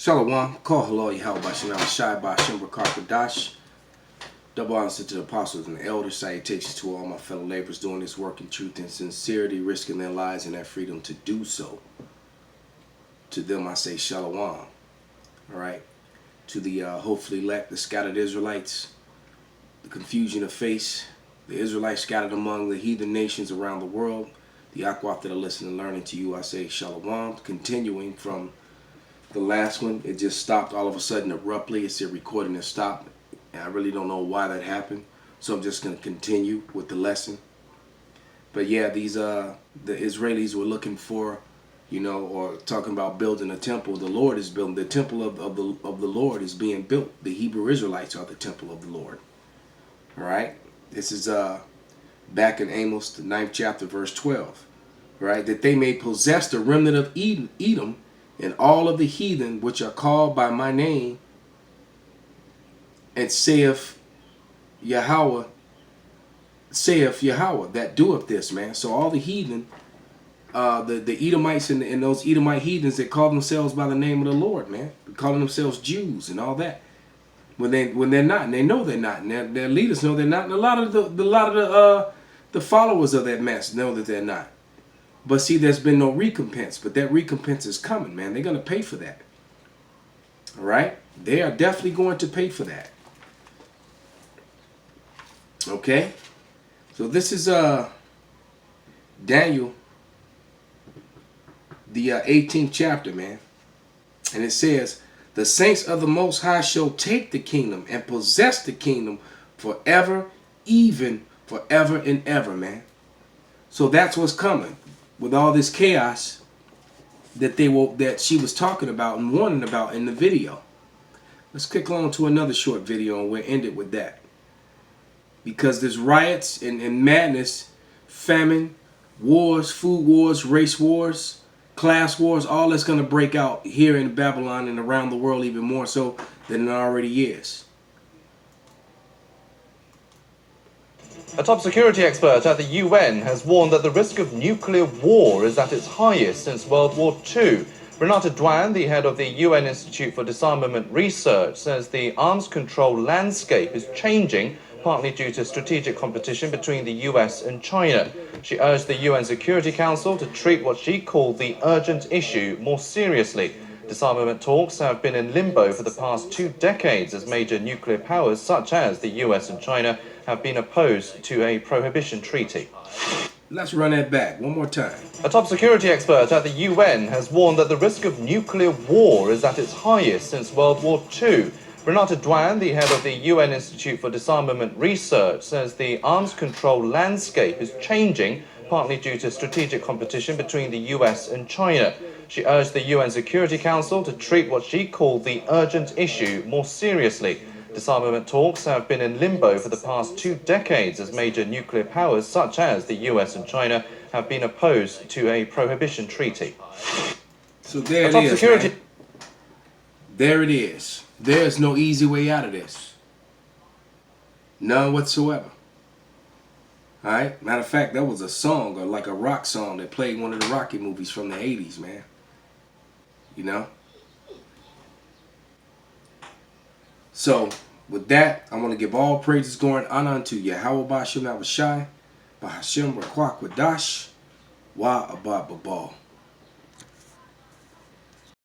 Shalom, call hello, Yahweh Bashem, Shai Bashem, Rakar Dash. Double honors to the apostles and the elders. Salutations to all my fellow laborers doing this work in truth and sincerity, risking their lives and their freedom to do so. To them I say Shalom. All right. To the hopefully elect, the scattered Israelites, the confusion of face, the Israelites scattered among the heathen nations around the world, the Akwaf that are listening and learning to you, I say Shalom. Continuing from the last one, it just stopped all of a sudden abruptly. It said recording and stopped. And I really don't know why that happened. So I'm just going to continue with the lesson. But yeah, these the Israelis were looking for, or talking about building a temple. The Lord is building the temple of the Lord is being built. The Hebrew Israelites are the temple of the Lord. All right. This is back in Amos, the 9th chapter, verse 12. Right, that they may possess the remnant of Edom and all of the heathen which are called by my name, and saith Yahweh that doeth this, man. So all the heathen, the Edomites and those Edomite heathens that call themselves by the name of the Lord, man, calling themselves Jews and all that, when they're not, and they know they're not, and their leaders know they're not, and a lot of the followers of that mess know that they're not. But see, there's been no recompense, but that recompense is coming, man. They're going to pay for that. All right? They are definitely going to pay for that. Okay? So this is Daniel, the 18th chapter, man. And it says, the saints of the Most High shall take the kingdom and possess the kingdom forever, even forever and ever, man. So that's what's coming. With all this chaos that she was talking about and warning about in the video. Let's click on to another short video and we'll end it with that. Because there's riots and madness, famine, wars, food wars, race wars, class wars, all that's going to break out here in Babylon and around the world even more so than it already is. A top security expert at the UN has warned that the risk of nuclear war is at its highest since World War II. Renata Dwan, the head of the UN Institute for Disarmament Research, says the arms control landscape is changing, partly due to strategic competition between the US and China. She urged the UN Security Council to treat what she called the urgent issue more seriously. Disarmament talks have been in limbo for the past 2 decades as major nuclear powers such as the US and China have been opposed to a prohibition treaty. Let's run that back one more time. A top security expert at the UN has warned that the risk of nuclear war is at its highest since World War II. Renata Dwan, the head of the UN Institute for Disarmament Research, says the arms control landscape is changing, partly due to strategic competition between the US and China. She urged the UN Security Council to treat what she called the urgent issue more seriously. Disarmament talks have been in limbo for the past 2 decades as major nuclear powers such as the US and China have been opposed to a prohibition treaty. So there it is, man. There it is. There's no easy way out of this. None whatsoever. Alright? Matter of fact, that was a song, or like a rock song that played one of the Rocky movies from the 80s, man. You know? So, with that, I want to give all praises going honor unto Yahweh Bashem Abishai, Bahashem Rakwak Wadash, Wa Abba Babal.